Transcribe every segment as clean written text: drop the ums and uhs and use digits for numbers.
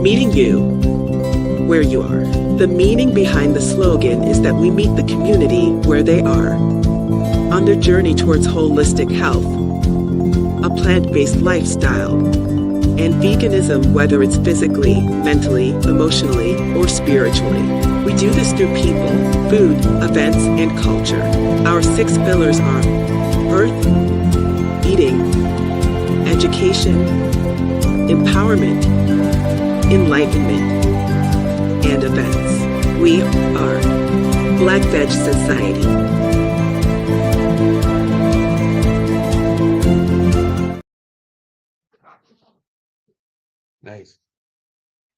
Meeting you where you are. The meaning behind the slogan is that we meet the community where they are on their journey towards holistic health, a plant-based lifestyle, and veganism, whether it's physically, mentally, emotionally, or spiritually. We do this through people, food, events, and culture. Our 6 pillars are birth, eating, education, empowerment, enlightenment, and events. We are Black Veg Society. Nice.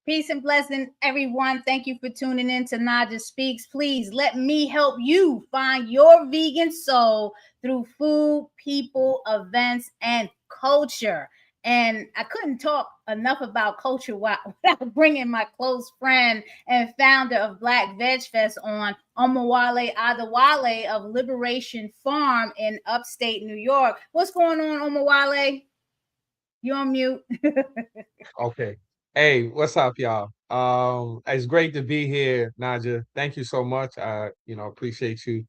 Peace and blessing, everyone. Thank you for tuning in to Naijha Speaks. Please let me help you find your vegan soul through food, people, events, and culture. And I couldn't talk enough about culture without bringing my close friend and founder of Black VegFest on, Omowale Adewale of Liberation Farm in upstate New York. What's going on, Omowale? You're on mute. Okay. Hey, what's up, y'all? It's great to be here, Naijha. Thank you so much. Appreciate you,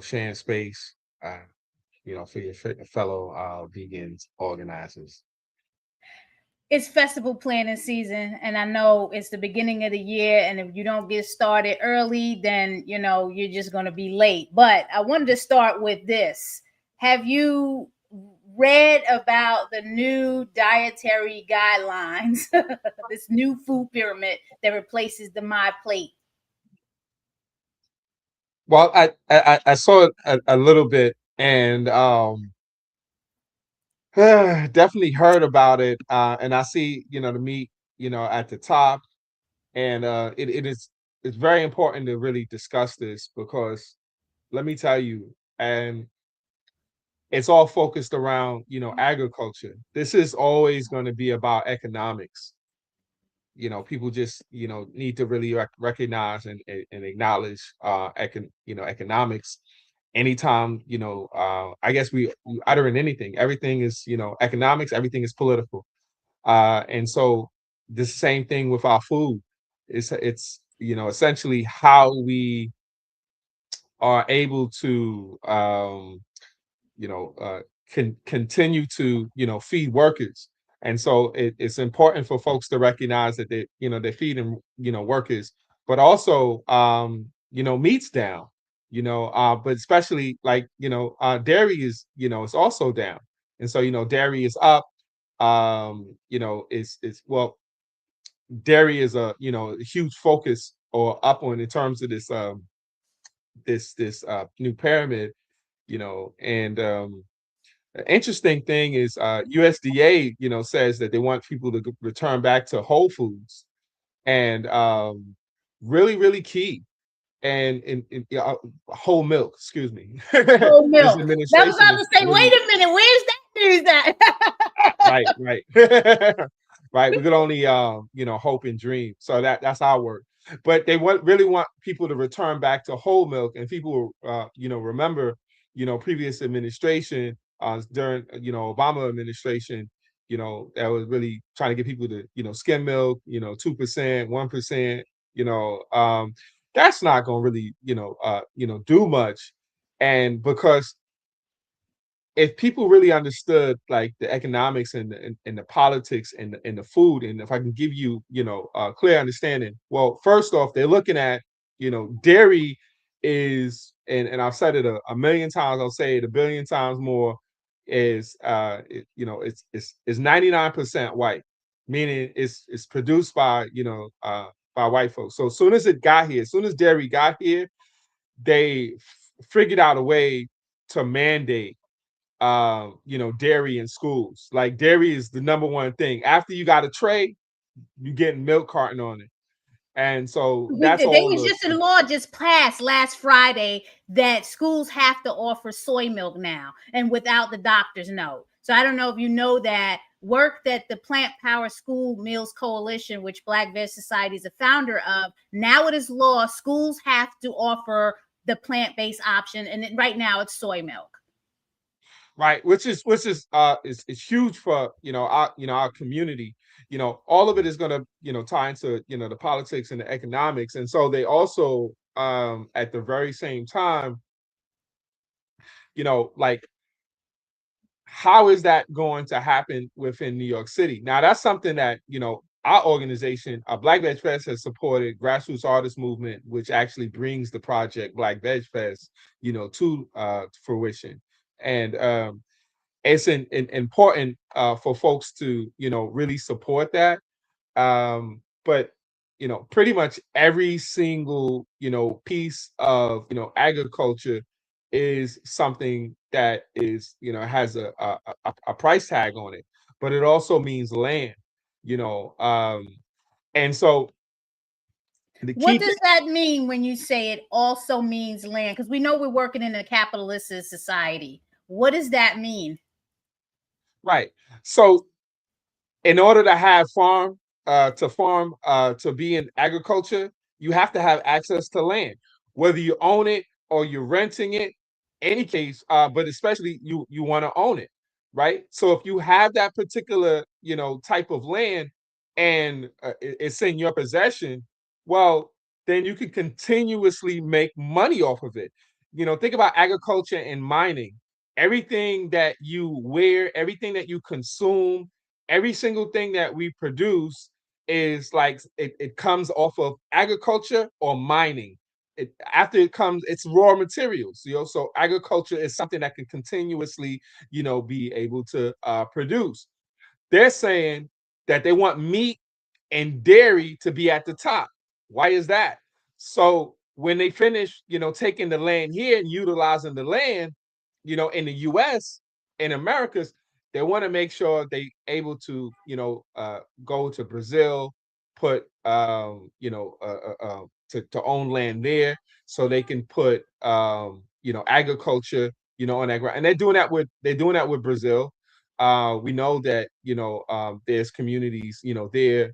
sharing space, for your fellow vegans organizers. It's festival planning season, and I know it's the beginning of the year, and if you don't get started early, then you're just going to be late. But I wanted to start with this. Have you read about the new dietary guidelines, this new food pyramid that replaces the My Plate? Well, I saw it a little bit, and definitely heard about it. And I see, the meat, at the top, and it's very important to really discuss this because let me tell you, and it's all focused around, agriculture. This is always going to be about economics. People just, need to really recognize and acknowledge, economics. Anytime, I guess we utter in anything, everything is, economics, everything is political. And so the same thing with our food. It's essentially how we are able to, continue to, feed workers. And so it's important for folks to recognize that they're feeding, workers, but also, meat's down, but especially like, dairy is, it's also down. And so, dairy is up, well, dairy is a, huge focus or up on in terms of this, new pyramid, and the interesting thing is USDA, says that they want people to return back to whole foods, and really, really key, and whole milk. Excuse me. Whole This milk. That was administration about is to say, really wait a minute, where's that news right, at? right, right. We could only, hope and dream. So that's our work. But they really want people to return back to whole milk, and people, remember, previous administration during, Obama administration, that was really trying to get people to, skim milk, 2%, 1%, that's not going to really, do much. And because if people really understood like the economics and the politics and the food, and if I can give you, a clear understanding, well, first off, they're looking at, dairy is, and I've said it a million times, I'll say it a billion times more, is it's 99% white, meaning it's produced by, by white folks. So as soon as it got here, as soon as dairy got here, they figured out a way to mandate dairy in schools. Like dairy is the number one thing. After you got a tray, you getting milk carton on it. And so that's all A law just passed last Friday that schools have to offer soy milk now, and without the doctor's note. So I don't know if you know that work that the Plant Power School Meals Coalition, which Black Veg Society is a founder of, now it is law. Schools have to offer the plant-based option, and right now it's soy milk. right? Which is huge for our community. All of it is going to tie into the politics and the economics, and so they also at the very same time, like, how is that going to happen within New York City? Now, that's something that, our organization, Black VegFest, has supported grassroots artist movement, which actually brings the project Black VegFest, to fruition. And it's important for folks to, really support that. But pretty much every single piece of agriculture is something that is has a price tag on it, but it also means land. You know, and so the What key thing, does that mean when you say it also means land? Because we know we're working in a capitalistic society. What does that mean? right? So in order to have to be in agriculture, you have to have access to land, whether you own it or you're renting it. Any case, but especially you want to own it, right? So if you have that particular type of land and it's in your possession, well, then you can continuously make money off of it. Think about agriculture and mining. Everything that you wear, everything that you consume, every single thing that we produce is like it comes off of agriculture or mining. After it comes, it's raw materials. So agriculture is something that can continuously be able to produce. They're saying that they want meat and dairy to be at the top. Why is that? So when they finish, taking the land here and utilizing the land, in the US, in Americas, they want to make sure they able to, go to Brazil, put, to own land there, so they can put, agriculture, on that ground. And they're doing that with Brazil. We know that there's communities there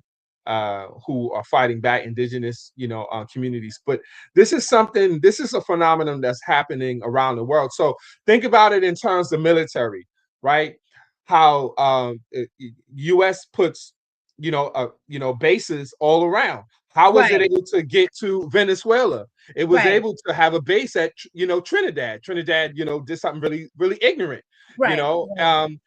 who are fighting back, indigenous communities. But this is a phenomenon that's happening around the world. So think about it in terms of military, right? How U.S. puts bases all around. How was it Right, able to get to Venezuela? It was right, able to have a base at Trinidad. Trinidad, did something really, really ignorant, you right, know. right. Um,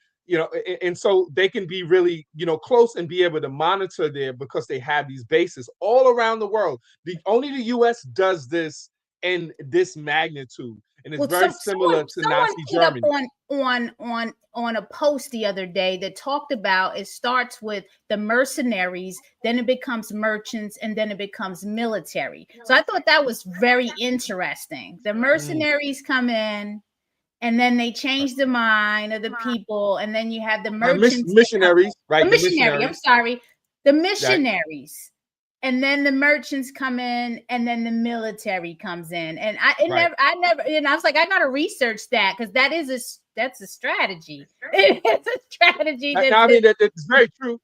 and so they can be really, close and be able to monitor there because they have these bases all around the world. Only the U.S. does this in this magnitude, and it's Well, very someone similar to someone Nazi hit up Germany. on a post the other day that talked about it starts with the mercenaries, then it becomes merchants, and then it becomes military. So I thought that was very interesting. The Mm, mercenaries come in, and then they change the mind of the people, and then you have the merchants that come in. missionaries, The right? The missionary, I'm missionaries, sorry, the right? missionaries, and then the merchants come in, and then the military comes in. And Right. I never, and I was like, I gotta research that because that's a strategy. It's a strategy Now, I that mean, it's very true.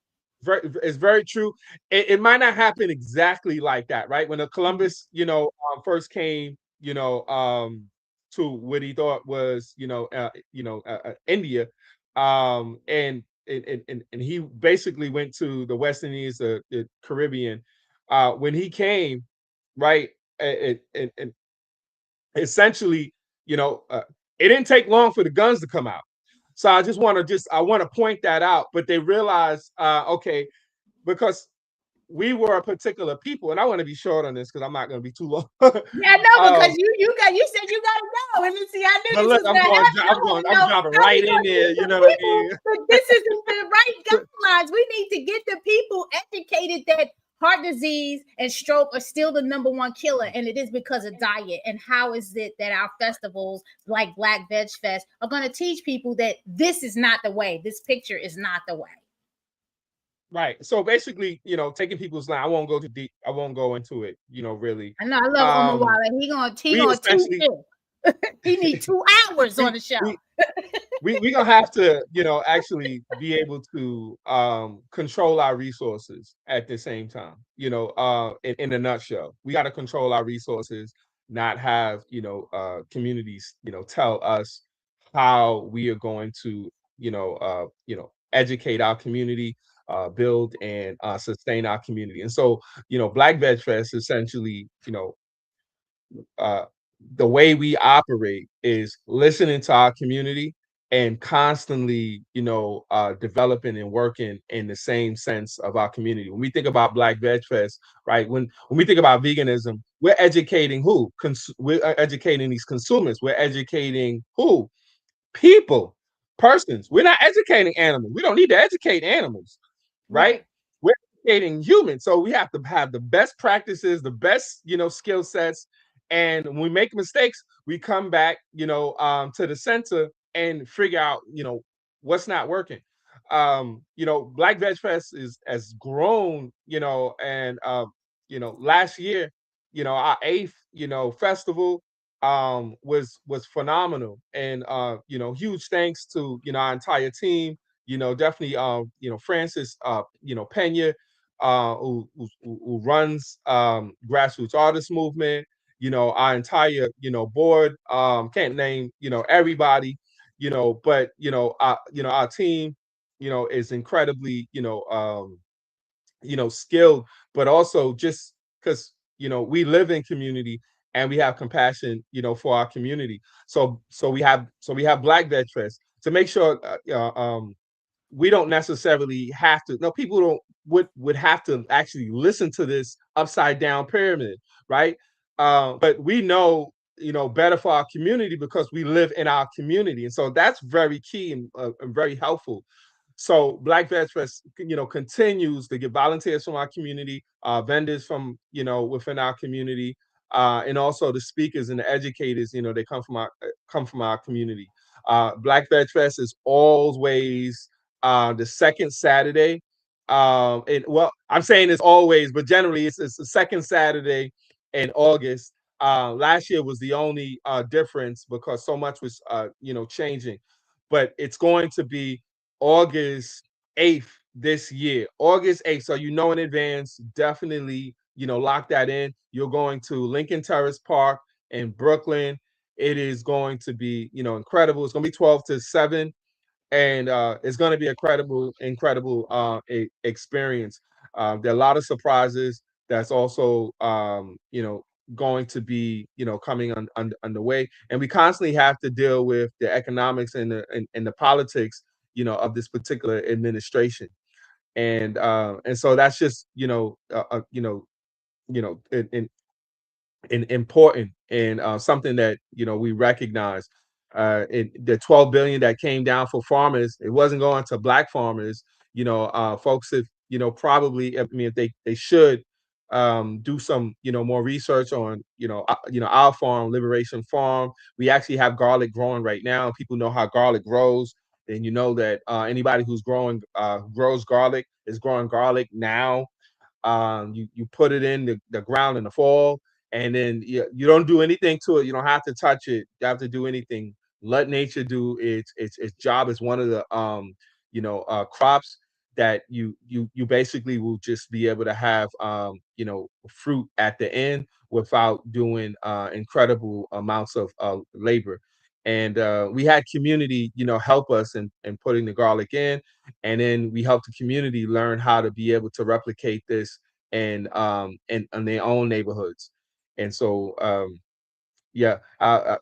It's very true. It might not happen exactly like that, right? When the Columbus, first came, to what he thought was, India, and he basically went to the West Indies, the Caribbean. When he came, right, and essentially, you know, uh, it didn't take long for the guns to come out. So I want to point that out. But they realized, okay, because we were a particular people, and I want to be short on this because I'm not going to be too long. yeah, no, because um, you said you gotta go, and then see, I knew but this look, was gonna happen. I want to I'm know dropping how right we in gonna there. teach You the know what I people mean? that this isn't the right guidelines. We need to get the people educated that heart disease and stroke are still the number one killer, and it is because of diet. And how is it that our festivals like Black Veg Fest are going to teach people that this is not the way? This picture is not the way. Right. So basically, taking people's line. I won't go too deep. I won't go into it. Really. I know I love Um, Omowale. He we gonna teach essentially you. He need 2 hours on we the show. we we gonna have to actually be able to control our resources at the same time. In a nutshell, we got to control our resources, not have communities tell us how we are going to, educate our community, build and sustain our community. And so, Black Veg Fest essentially, uh, the way we operate is listening to our community and constantly, developing and working in the same sense of our community. When we think about Black Veg Fest, right? When we think about veganism, we're educating who? We're educating these consumers. We're educating who? People, persons. We're not educating animals. We don't need to educate animals, right? We're educating humans. So we have to have the best practices, the best, skill sets. And when we make mistakes, we come back, to the center and figure out, what's not working. Black Veg Fest has grown, and last year, our eighth, festival was phenomenal. And huge thanks to our entire team, definitely Francis Pena, who runs grassroots artist movement, our entire board, can't name everybody, but our team is incredibly skilled, but also just because we live in community and we have compassion, for our community. So we have Black Veg Fest to make sure we don't necessarily have to. No, people don't would have to actually listen to this upside down pyramid, right? But we know, better for our community because we live in our community, and so that's very key and very helpful. So Black Veg Fest, continues to get volunteers from our community, vendors from within our community, and also the speakers and the educators. They come from our community. Black Veg Fest is always the second Saturday. And well, I'm saying it's always, but generally it's the second Saturday in August. Last year was the only difference because so much was changing, but it's going to be August 8th this year. August 8th. So in advance, definitely, lock that in. You're going to Lincoln Terrace Park in Brooklyn. It is going to be, incredible. It's going to be 12 to 7, and it's going to be incredible experience. There are a lot of surprises that's also going to be coming underway, and we constantly have to deal with the economics and the politics of this particular administration, and so that's just in important, and something that we recognize. The 12 billion that came down for farmers, it wasn't going to Black farmers. Folks, if probably, I mean, if they should do some more research on our farm, Liberation Farm. We actually have garlic growing right now. People know how garlic grows, and that anybody who's grows garlic is growing garlic now. You put it in the ground in the fall, and then you don't do anything to it. You don't have to touch it. You have to do anything. Let nature do its job. As one of the crops that you basically will just be able to have fruit at the end without doing incredible amounts of labor. And we had community help us in putting the garlic in, and then we helped the community learn how to be able to replicate this in their own neighborhoods. And so yeah, I'm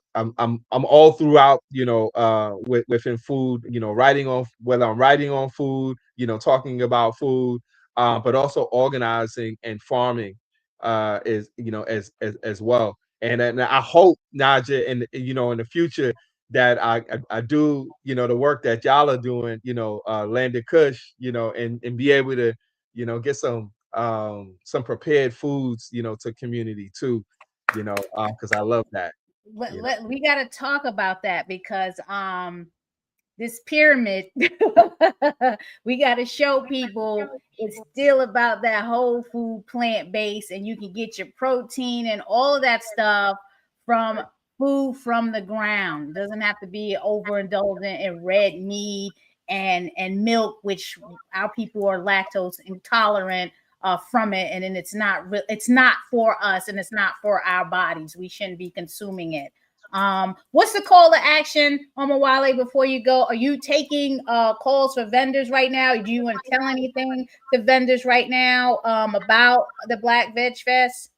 all throughout, within food, writing on, whether I'm writing on food, talking about food, but also organizing and farming is as well. And I hope, Naja, in the future, that I do the work that y'all are doing, Landed Kush, and be able to get some prepared foods to community too, because I love that. We got to talk about that because this pyramid, we got to show people it's still about that whole food, plant based, and you can get your protein and all of that stuff from food from the ground. It doesn't have to be overindulgent in red meat and milk, which our people are lactose intolerant from it, and then it's not for us, and it's not for our bodies. We shouldn't be consuming it. What's the call to action, Omowale, before you go? Are you taking calls for vendors right now? Do you want to tell anything to vendors right now about the Black Veg Fest?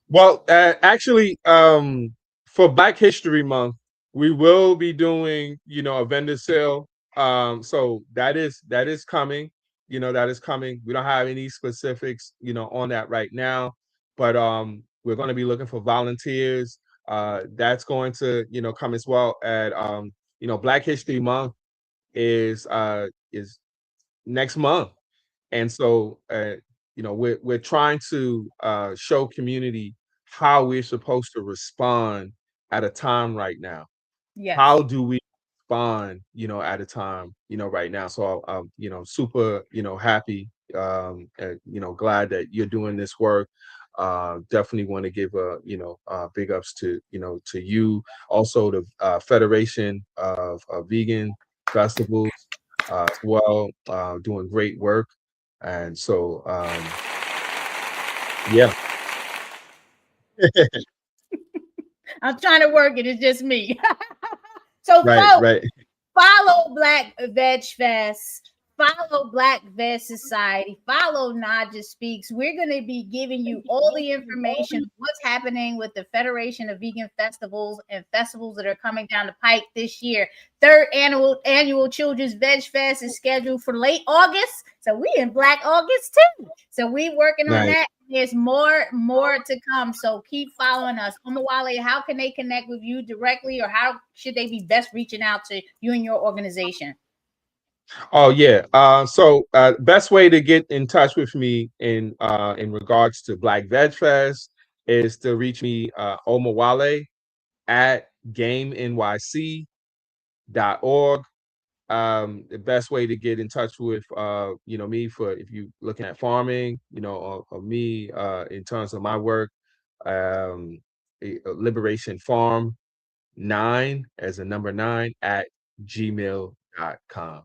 Well, actually, for Black History Month, we will be doing, a vendor sale. So that is coming. That is coming. We don't have any specifics, on that right now, but we're going to be looking for volunteers. That's going to, come as well. At Black History Month is next month. And so, we're trying to show community how we're supposed to respond at a time right now. Yes. How do we respond, at a time, right now? So, super, happy, glad that you're doing this work. Definitely want to give big ups to you, also the Federation of Vegan Festivals as well, doing great work. And so, yeah, I'm trying to work it. It's just me. So, right, folks, right. follow Black Veg Fest. Follow Black Veg Society. Follow Naijha Speaks. We're going to be giving you all the information of what's happening with the Federation of Vegan Festivals and festivals that are coming down the pike this year. Third annual Children's Veg Fest is scheduled for late August. So we in Black August too. So we working on Nice. that. There's more to come. So keep following us. Omowale, how can they connect with you directly, or how should they be best reaching out to you and your organization? Oh yeah. So best way to get in touch with me in regards to Black Veg Fest is to reach me Omowale at GameNYC.org. The best way to get in touch with me, for if you looking at farming, or me in terms of my work, um Liberation Farm 9 as a number 9 at gmail.com.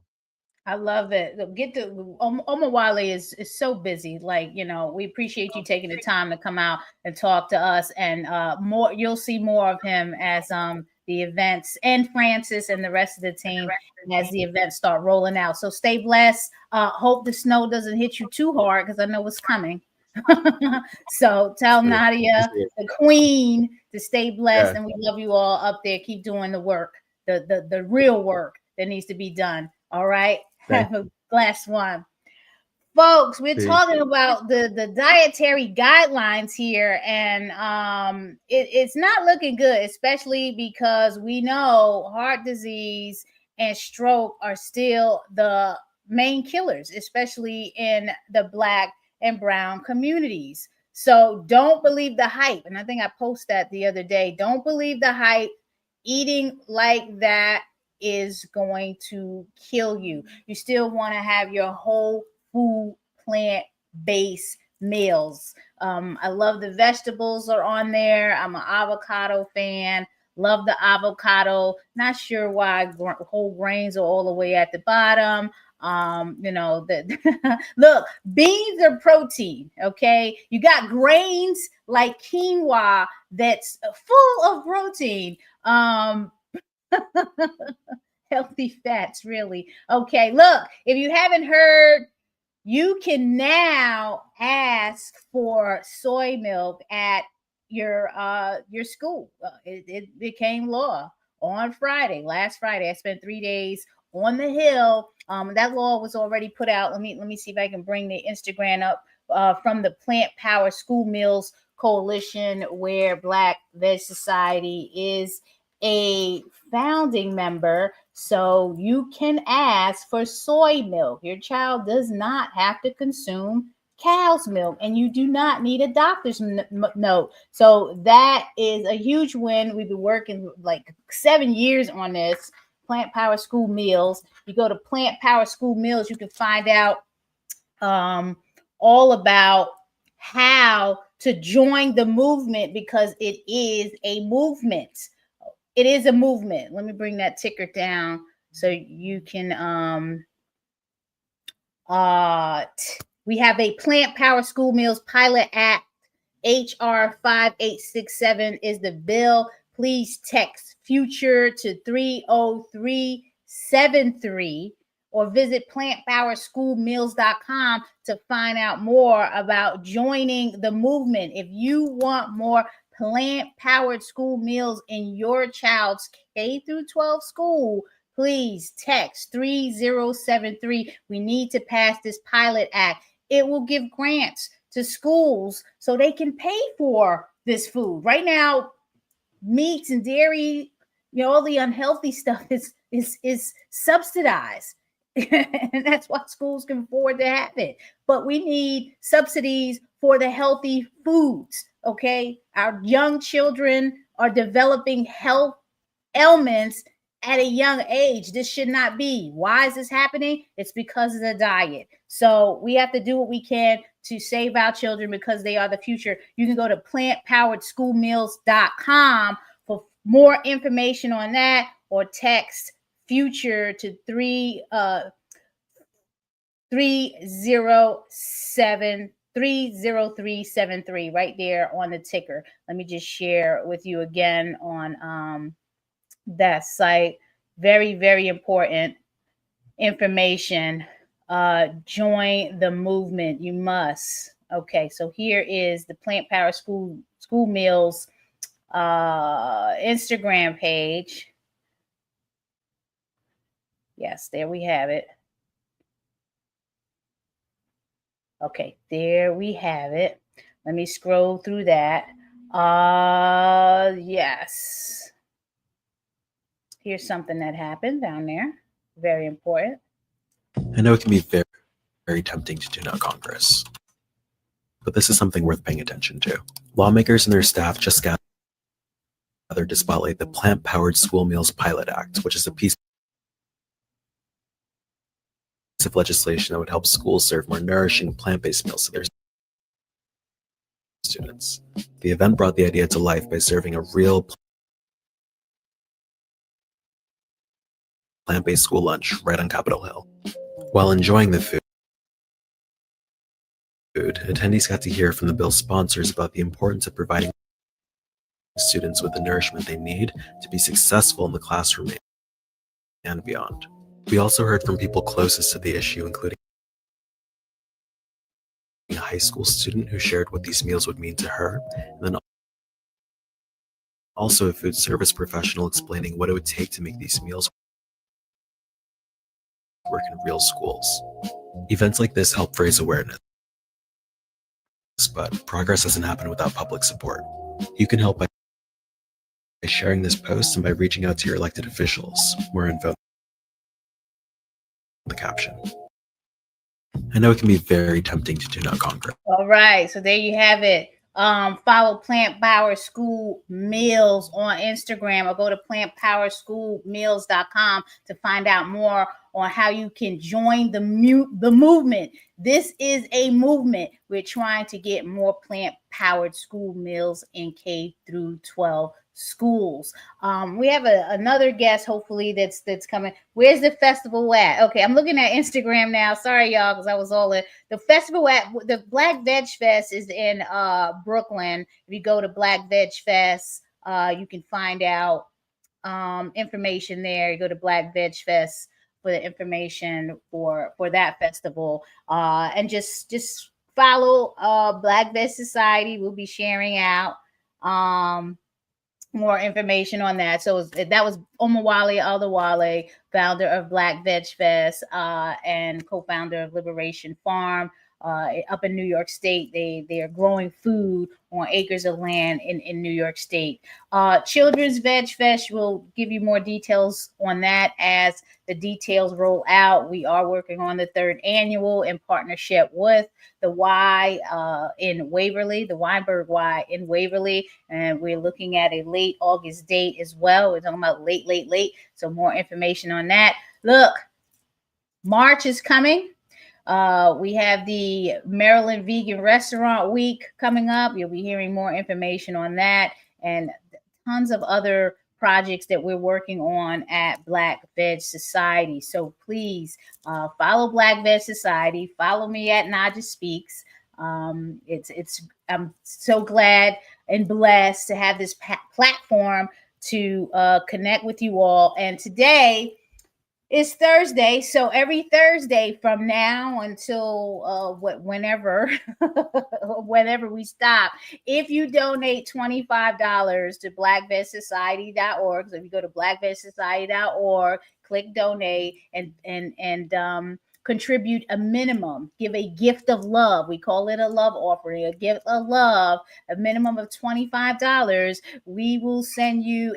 I love it. Get the Omowale is so busy. Like, we appreciate you taking the time to come out and talk to us. And more, you'll see more of him as the events, and Francis and the rest of the team as the events start rolling out. So stay blessed. Hope the snow doesn't hit you too hard, because I know it's coming. So tell Yeah, Nadia, appreciate it. the queen, to stay blessed, Yeah, and we love you all up there. Keep doing the work, the real work that needs to be done. All right. thank Have a blessed one. Folks, we're you. talking about the dietary guidelines here, and it's not looking good, especially because we know heart disease and stroke are still the main killers, especially in the Black and brown communities. So don't believe the hype. And I think I posted that the other day. Don't believe the hype. Eating like that is going to kill you. You still want to have your whole food plant-based meals. I love the vegetables are on there. I'm an avocado fan. Love the avocado. Not sure why whole grains are all the way at the bottom. Look, beans are protein. Okay, you got grains like quinoa that's full of protein. Healthy fats, really. Okay, look, if you haven't heard, you can now ask for soy milk at your school. It became law on last Friday. I spent 3 days on the Hill. That law was already put out. Let me see if I can bring the Instagram up from the Plant Power School Meals Coalition, where Black Veg Society is a founding member. So you can ask for soy milk. Your child does not have to consume cow's milk, and you do not need a doctor's note. So that is a huge win. We've been working like 7 years on this. Plant Power School Meals. You go to Plant Power School Meals, you can find out all about how to join the movement, because it is a movement. It is a movement. Let me bring that ticker down so you can we have a Plant Power School Meals Pilot Act. HR 5867 is the bill. please text future to 30373 or visit plantpowerschoolmeals.com to find out more about joining the movement. If you want more plant-powered school meals in your child's K through 12 school, please text 3073. We need to pass this pilot act. It will give grants to schools so they can pay for this food. Right now, meats and dairy, all the unhealthy stuff is subsidized. And that's why schools can afford to have it. But we need subsidies for the healthy foods, okay? Our young children are developing health ailments at a young age. This should not be. Why is this happening? It's because of the diet. So we have to do what we can to save our children because they are the future. You can go to plantpowerschoolmeals.com for more information on that, or text future to 30373 right there on the ticker. Let me just share with you again on that site. Very, very important information. Join the movement. You must. Okay, so here is the Plant Power School Meals Instagram page. Yes, there we have it. Okay, there we have it. Let me scroll through that. Yes. Here's something that happened down there. Very important. I know it can be very, very tempting to tune out Congress, but this is something worth paying attention to. Lawmakers and their staff just gathered to spotlight the Plant-Powered School Meals Pilot Act, which is a piece of legislation that would help schools serve more nourishing plant-based meals to their students. The event brought the idea to life by serving a real plant-based school lunch right on Capitol Hill. While enjoying the food, attendees got to hear from the bill's sponsors about the importance of providing students with the nourishment they need to be successful in the classroom and beyond. We also heard from people closest to the issue, including a high school student who shared what these meals would mean to her, and then also a food service professional explaining what it would take to make these meals work in real schools. Events like this help raise awareness, but progress doesn't happen without public support. You can help by sharing this post and by reaching out to your elected officials. More info in the caption. I know it can be very tempting to tune out Congress. All right, so there you have it. Follow Plant Power School Meals on Instagram, or go to plantpowerschoolmeals.com to find out more on how you can join the movement. This is a movement. We're trying to get more plant-powered school meals in K through 12 schools. We have another guest, hopefully, that's coming. Where's the festival at? Okay, I'm looking at Instagram now. Sorry, y'all, because I was all in. The festival at the Black VegFest is in Brooklyn. If you go to Black VegFest, you can find out information there. You go to Black VegFest for the information for that festival, and just follow Black Veg Society. We'll be sharing out more information on that. So that was Omowale Adewale, founder of Black VegFest and co-founder of Liberation Farm up in New York State. They are growing food on acres of land in New York State. Children's Veg Fest will give you more details on that as the details roll out. We are working on the third annual in partnership with the Y in Waverly, the Weinberg Y in Waverly, and we're looking at a late August date as well. We're talking about late. So more information on that. Look, March is coming. We have the Maryland Vegan Restaurant Week coming up. You'll be hearing more information on that and tons of other projects that we're working on at Black Veg Society. So please follow Black Veg Society. Follow me at Naijha Speaks. I'm so glad and blessed to have this platform to connect with you all. And today is Thursday, so every Thursday from now until whenever we stop, if you donate $25 to blackvegsociety.org, so if you go to blackvegsociety.org, click donate and contribute a minimum, give a gift of love. We call it a love offering, a gift of love, a minimum of $25. We will send you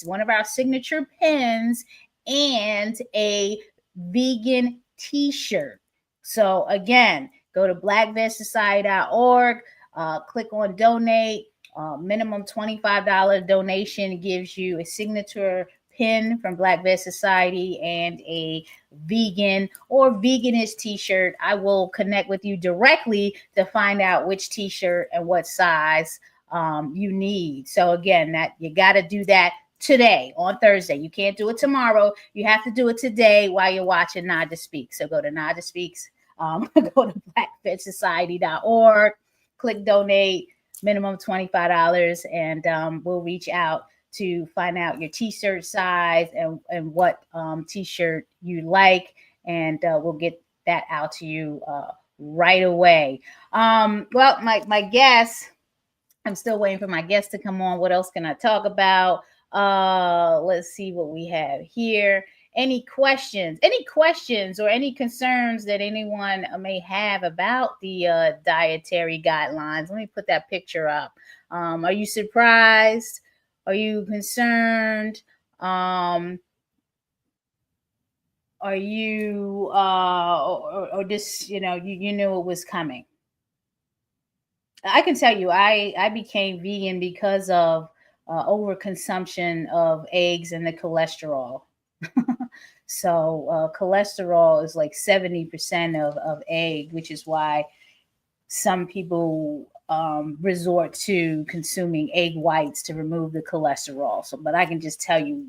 one of our signature pins and a vegan t-shirt. So again, go to blackvegsociety.org, click on donate. Minimum $25 donation gives you a signature pin from Black Veg Society and a vegan or veganist t-shirt. I will connect with you directly to find out which t-shirt and what size you need. So again, that you got to do that today on Thursday. You can't do it tomorrow. You have to do it today while you're watching Naijha Speaks. So go to Naijha Speaks, go to blackvegsociety.org, click donate, minimum $25, and we'll reach out to find out your t-shirt size and what t-shirt you like, and we'll get that out to you right away. Well, my guest, I'm still waiting for my guest to come on. What else can I talk about? Let's see what we have here. Any questions or any concerns that anyone may have about the dietary guidelines? Let me put that picture up. Are you surprised? Are you concerned? Are you or just, you knew it was coming? I can tell you, I became vegan because of overconsumption of eggs and the cholesterol. So cholesterol is like 70% of egg, which is why some people resort to consuming egg whites to remove the cholesterol. So, but I can just tell you,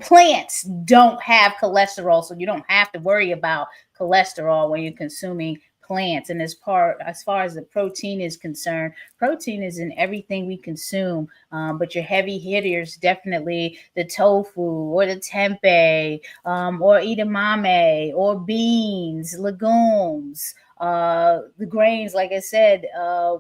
plants don't have cholesterol, so you don't have to worry about cholesterol when you're consuming plants. And as far as the protein is concerned, protein is in everything we consume, but your heavy hitters, definitely the tofu or the tempeh or edamame or beans, legumes, the grains, like I said,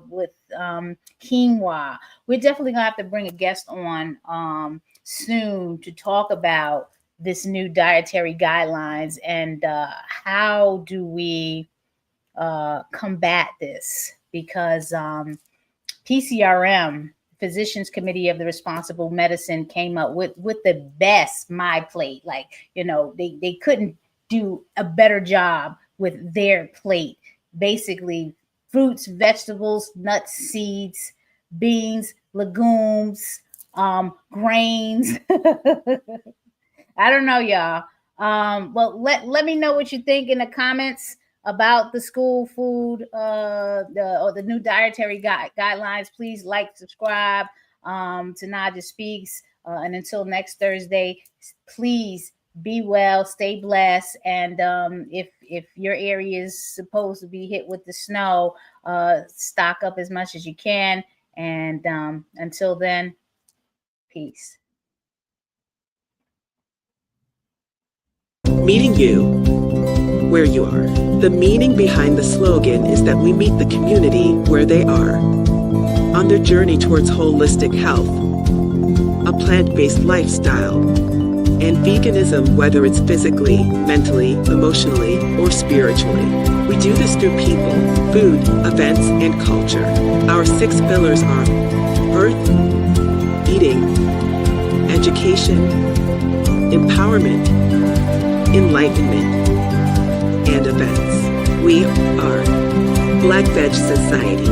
with quinoa. We're definitely gonna have to bring a guest on soon to talk about this new dietary guidelines and how do we combat this, because PCRM, Physicians Committee of the Responsible Medicine, came up with the best my plate. Like, they couldn't do a better job with their plate. Basically, fruits, vegetables, nuts, seeds, beans, legumes, grains. I don't know, y'all. Well, let me know what you think in the comments about the school food, the new dietary guidelines. Please like, subscribe to Naijha Speaks. And until next Thursday, please be well, stay blessed. And if your area is supposed to be hit with the snow, stock up as much as you can. And until then, peace. Meeting you where you are. The meaning behind the slogan is that we meet the community where they are, on their journey towards holistic health, a plant-based lifestyle, and veganism, whether it's physically, mentally, emotionally, or spiritually. We do this through people, food, events, and culture. Our 6 pillars are birth, eating, education, empowerment, enlightenment, and events. We are Black Veg Society.